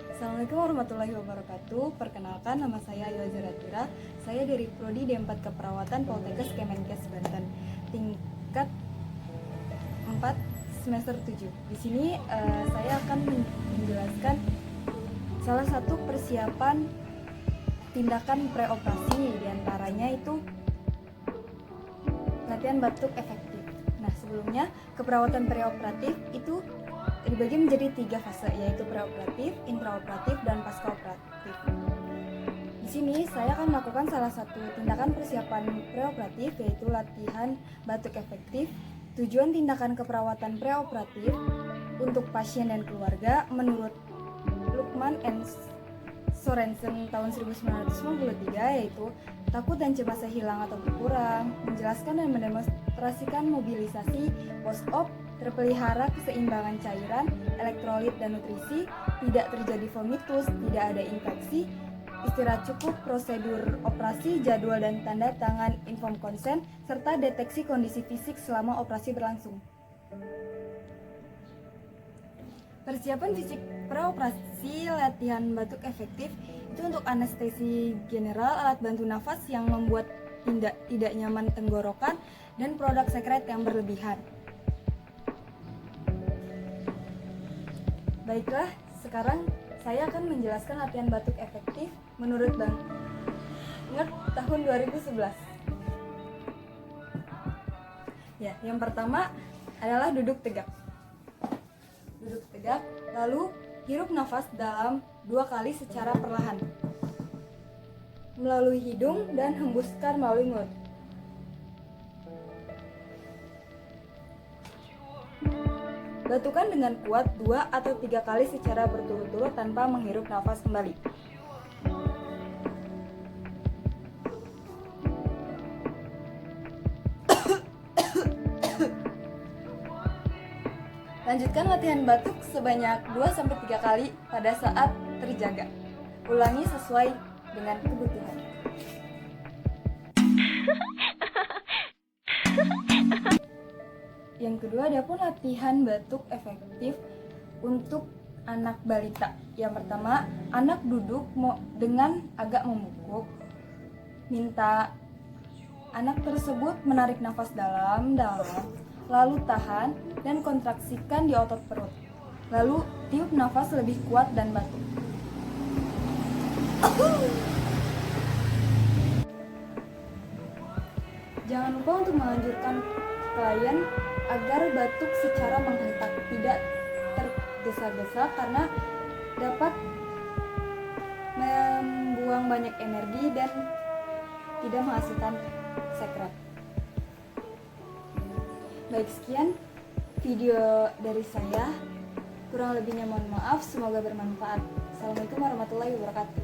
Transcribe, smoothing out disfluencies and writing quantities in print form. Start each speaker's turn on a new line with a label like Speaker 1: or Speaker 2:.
Speaker 1: Assalamualaikum warahmatullahi wabarakatuh. Perkenalkan, nama saya Ayu Azharatira. Saya dari Prodi D4 Keperawatan Poltekkes Kemenkes Banten, tingkat 4 semester 7. Di sini saya akan menjelaskan salah satu persiapan tindakan preoperasi, diantaranya itu latihan batuk efektif. Nah, sebelumnya keperawatan preoperatif itu dibagi menjadi 3 fase, yaitu preoperatif, intraoperatif, dan pascaoperatif. Di sini saya akan melakukan salah satu tindakan persiapan preoperatif, yaitu latihan batuk efektif. Tujuan tindakan keperawatan preoperatif untuk pasien dan keluarga menurut Luqman and Sorensen tahun 1993, yaitu takut dan cemasnya hilang atau berkurang, menjelaskan dan mendemonstrasikan mobilisasi post-op, terpelihara keseimbangan cairan, elektrolit dan nutrisi, tidak terjadi vomitus, tidak ada infeksi, istirahat cukup, prosedur operasi, jadwal dan tanda tangan inform konsen, serta deteksi kondisi fisik selama operasi berlangsung. Persiapan fisik preoperasi latihan batuk efektif itu untuk anestesi general, alat bantu nafas yang membuat tidak nyaman tenggorokan, dan produk sekret yang berlebihan. Baiklah, sekarang saya akan menjelaskan latihan batuk efektif menurut Bang Ngert tahun 2011. Ya, yang pertama adalah duduk tegak. Duduk tegak, lalu hirup nafas dalam 2 kali secara perlahan melalui hidung dan hembuskan melalui mulut. Batukan dengan kuat 2 atau 3 kali secara berturut-turut tanpa menghirup nafas kembali. Lanjutkan latihan batuk sebanyak 2-3 kali pada saat terjaga. Ulangi sesuai dengan kebutuhan. Yang kedua, ada pun latihan batuk efektif untuk anak balita. Yang pertama, anak duduk dengan agak membungkuk. Minta anak tersebut menarik nafas dalam-dalam, lalu tahan dan kontraksikan di otot perut. Lalu tiup nafas lebih kuat dan batuk. Jangan lupa untuk menganjurkan klien agar batuk secara menghentak, tidak tergesa-gesa, karena dapat membuang banyak energi dan tidak menghasilkan sekret. Baik, sekian video dari saya. Kurang lebihnya mohon maaf, semoga bermanfaat. Assalamualaikum warahmatullahi wabarakatuh.